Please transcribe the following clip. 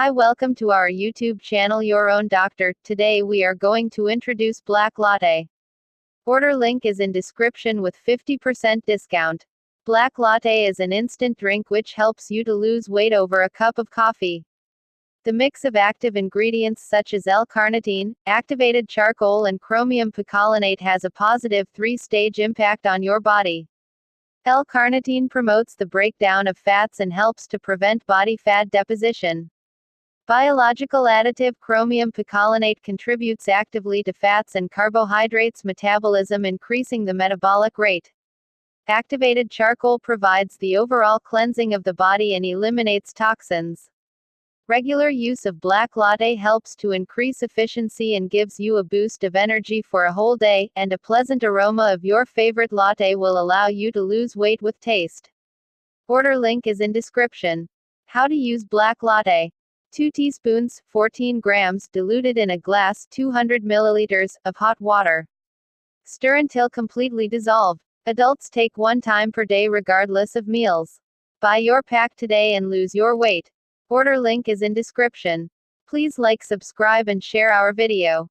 Hi, welcome to our YouTube channel Your Own Doctor. Today we are going to introduce Black Latte. Order link is in description with 50% discount. Black Latte is an instant drink which helps you to lose weight over a cup of coffee. The mix of active ingredients such as L-carnitine, activated charcoal and chromium picolinate has a positive 3-stage impact on your body. L-carnitine promotes the breakdown of fats and helps to prevent body fat deposition. Biological additive chromium picolinate contributes actively to fats and carbohydrates metabolism, increasing the metabolic rate. Activated charcoal provides the overall cleansing of the body and eliminates toxins. Regular use of Black Latte helps to increase efficiency and gives you a boost of energy for a whole day, and a pleasant aroma of your favorite latte will allow you to lose weight with taste. Order link is in description. How to use Black Latte. 2 teaspoons, 14 grams, diluted in a glass 200 milliliters, of hot water. Stir until completely dissolved. Adults take 1 time per day regardless of meals. Buy your pack today and lose your weight. Order link is in description. Please like, subscribe and share our video.